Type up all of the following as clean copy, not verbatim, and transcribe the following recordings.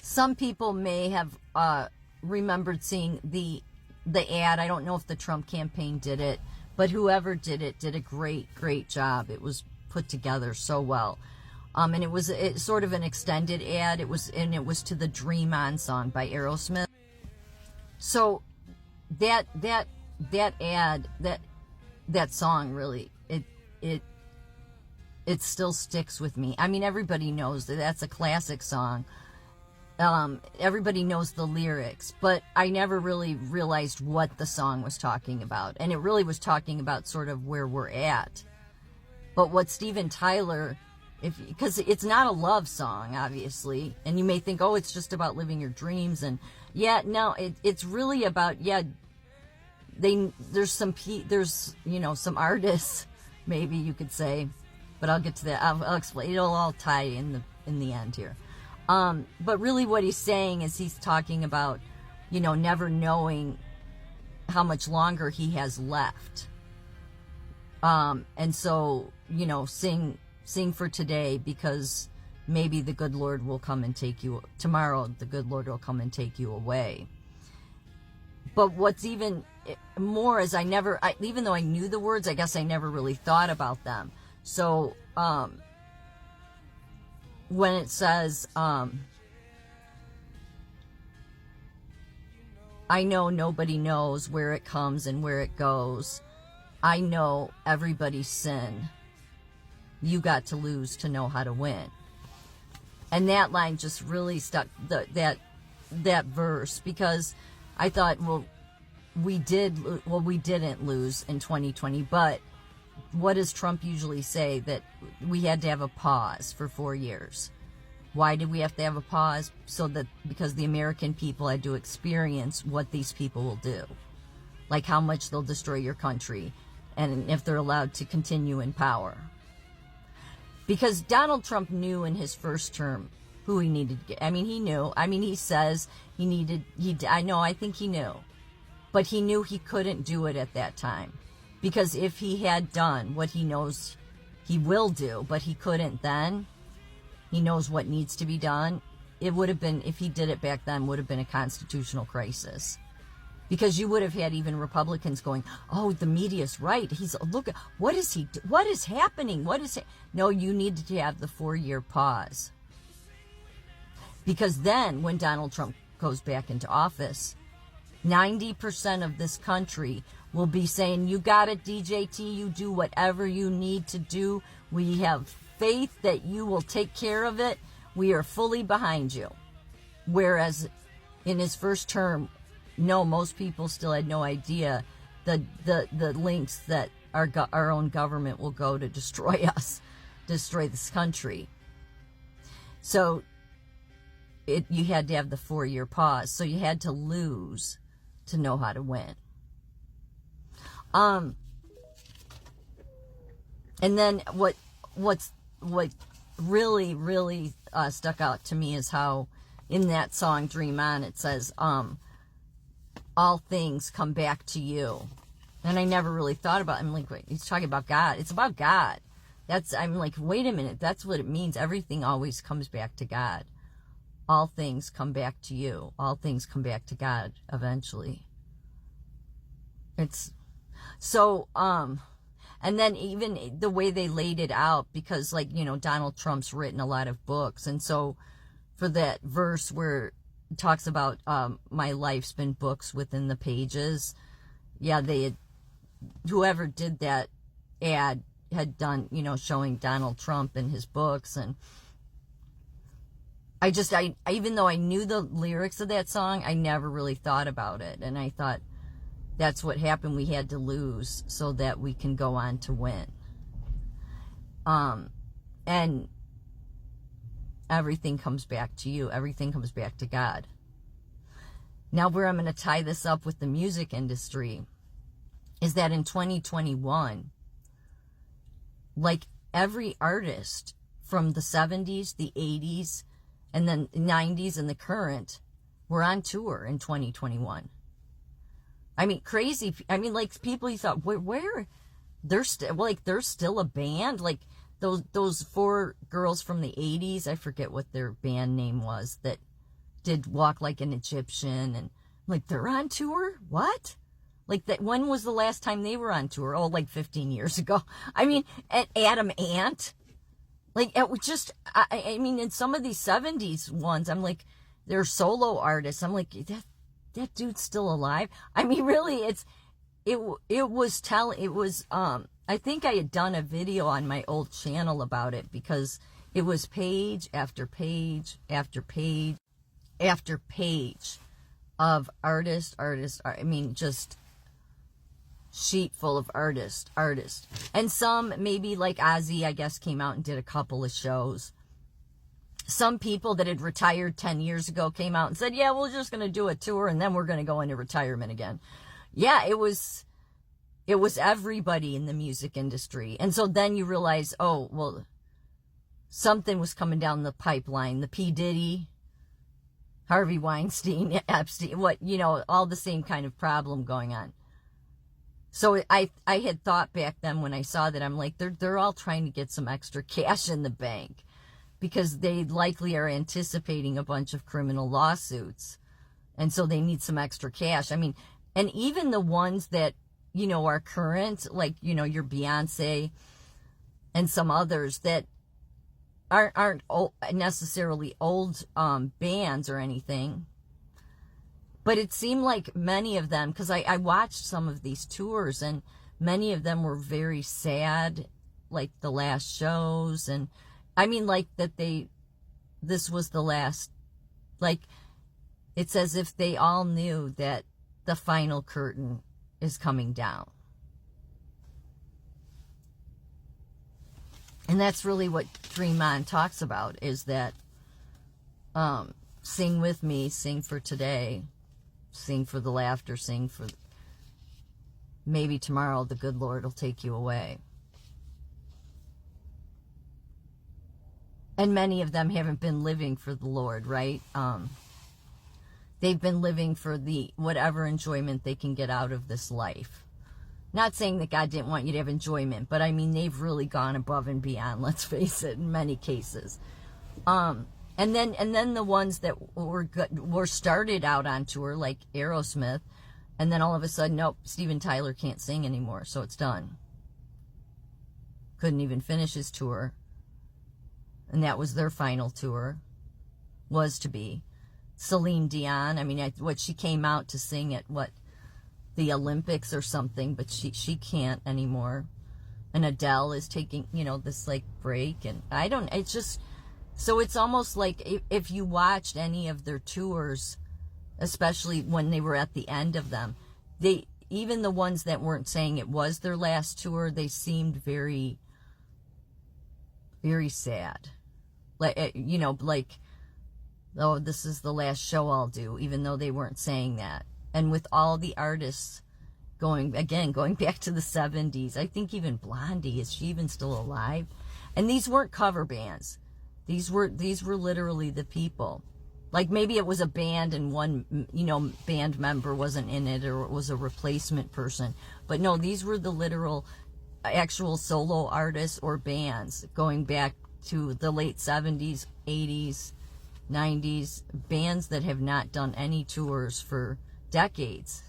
some people may have remembered seeing the ad. I don't know if the Trump campaign did it, but whoever did it did a great job. It was put together so well. And it was sort of an extended ad. It was to the Dream On song by Aerosmith. So that ad, that song really, it still sticks with me. I mean, everybody knows that that's a classic song. Everybody knows the lyrics, but I never really realized what the song was talking about. And it really was talking about sort of where we're at. But what Steven Tyler, because it's not a love song, obviously, and you may think, oh, it's just about living your dreams, and no, it's really about, there's some artists, maybe you could say, but I'll get to that. I'll explain. It'll all tie in the end here. But really what he's saying is he's talking about, never knowing how much longer he has left. And so, sing for today, because maybe the good Lord will come and take you tomorrow. The good Lord will come and take you away. But what's even more is even though I knew the words, I guess I never really thought about them. So, when it says, I know nobody knows where it comes and where it goes. I know everybody's sin. You got to lose to know how to win. And that line just really stuck, that verse, because I thought, we didn't lose in 2020, but what does Trump usually say? That we had to have a pause for 4 years. Why did we have to have a pause? Because the American people had to experience what these people will do. Like how much they'll destroy your country, and if they're allowed to continue in power. Because Donald Trump knew in his first term who he needed to get. I mean, he knew. I mean, he says I think he knew. But he knew he couldn't do it at that time. Because if he had done what he knows he will do, but he couldn't then, he knows what needs to be done, it would have been, if he did it back then, would have been a constitutional crisis. Because you would have had even Republicans going, oh, the media's right. Look, what is happening? No, you needed to have the 4-year pause. Because then, when Donald Trump goes back into office, 90% of this country will be saying, you got it, DJT, you do whatever you need to do. We have faith that you will take care of it. We are fully behind you. Whereas in his first term, no, most people still had no idea the lengths that our own government will go to destroy us, destroy this country. So you had to have the 4-year pause. So you had to lose to know how to win. And then what really, really stuck out to me is how in that song Dream On it says, all things come back to you. And I never really thought about it. I'm like, wait, he's talking about God. It's about God. I'm like, wait a minute, that's what it means. Everything always comes back to God. All things come back to you. All things come back to God eventually. It's so, and then even the way they laid it out, because Donald Trump's written a lot of books. And so for that verse where it talks about, my life's been books within the pages. Yeah, whoever did that ad had done, showing Donald Trump and his books. And I even though I knew the lyrics of that song, I never really thought about it. And I thought, that's what happened. We had to lose so that we can go on to win. And everything comes back to you. Everything comes back to God. Now, where I'm going to tie this up with the music industry is that in 2021, like every artist from the 70s, the 80s, and then the 90s and the current were on tour in 2021. I mean, crazy. I mean, like, people you thought, where? They're still a band? Like, those 4 girls from the 80s, I forget what their band name was, that did Walk Like an Egyptian, and I'm like, they're on tour? What? Like, that? When was the last time they were on tour? Oh, like 15 years ago. I mean, Adam Ant. Like, it was just, I mean, in some of these 70s ones, I'm like, they're solo artists. I'm like, that dude's still alive. I mean, really, I think I had done a video on my old channel about it, because it was page after page after page after page of artists. I mean, just sheet full of artists. And some, maybe like Ozzy, I guess, came out and did a couple of shows. Some people that had retired 10 years ago came out and said, yeah, we're just going to do a tour and then we're going to go into retirement again. Yeah, it was everybody in the music industry. And so then you realize, oh, well, something was coming down the pipeline. The P. Diddy, Harvey Weinstein, Epstein, all the same kind of problem going on. So I had thought back then when I saw that, I'm like, they're all trying to get some extra cash in the bank, because they likely are anticipating a bunch of criminal lawsuits. And so they need some extra cash. I mean, and even the ones that, are current, like, your Beyonce and some others that aren't necessarily old bands or anything. But it seemed like many of them, because I watched some of these tours, and many of them were very sad, like the last shows. And I mean, like that this was the last, like, it's as if they all knew that the final curtain is coming down. And that's really what Dream On talks about, is that sing with me, sing for today, sing for the laughter, sing for maybe tomorrow the good Lord will take you away. And many of them haven't been living for the Lord, right? They've been living for the whatever enjoyment they can get out of this life. Not saying that God didn't want you to have enjoyment, but I mean, they've really gone above and beyond, let's face it, in many cases. And then the ones that were started out on tour, like Aerosmith, and then all of a sudden, nope, Steven Tyler can't sing anymore, so it's done. Couldn't even finish his tour. And that was their final tour, was to be. Celine Dion, I mean, she came out to sing at, the Olympics or something, but she can't anymore. And Adele is taking, this, like, break, and it's just, so it's almost like if you watched any of their tours, especially when they were at the end of them, even the ones that weren't saying it was their last tour, they seemed very, very sad. Like, like, oh, this is the last show I'll do, even though they weren't saying that. And with all the artists going back to the 70s, I think even Blondie, is she even still alive? And these weren't cover bands. These were literally the people. Like, maybe it was a band and one, band member wasn't in it, or it was a replacement person. But no, these were the literal, actual solo artists or bands going back to the late 70s, 80s, 90s, bands that have not done any tours for decades.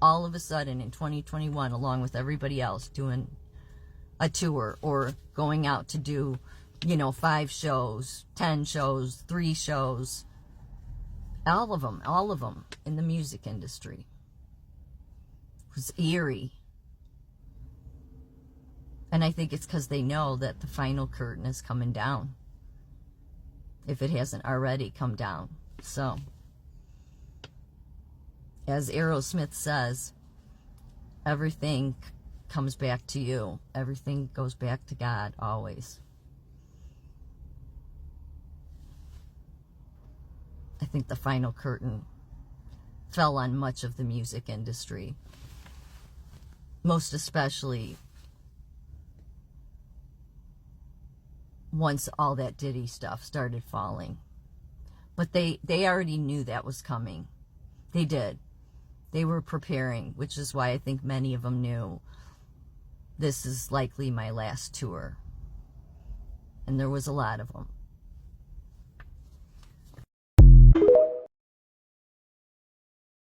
All of a sudden in 2021, along with everybody else, doing a tour or going out to do, 5 shows, 10 shows, 3 shows. All of them in the music industry. It was eerie. And I think it's because they know that the final curtain is coming down, if it hasn't already come down. So, as Aerosmith says, everything comes back to you. Everything goes back to God, always. I think the final curtain fell on much of the music industry. Most especially once all that Diddy stuff started falling. But they already knew that was coming. They did. They were preparing, which is why I think many of them knew this is likely my last tour. And there was a lot of them.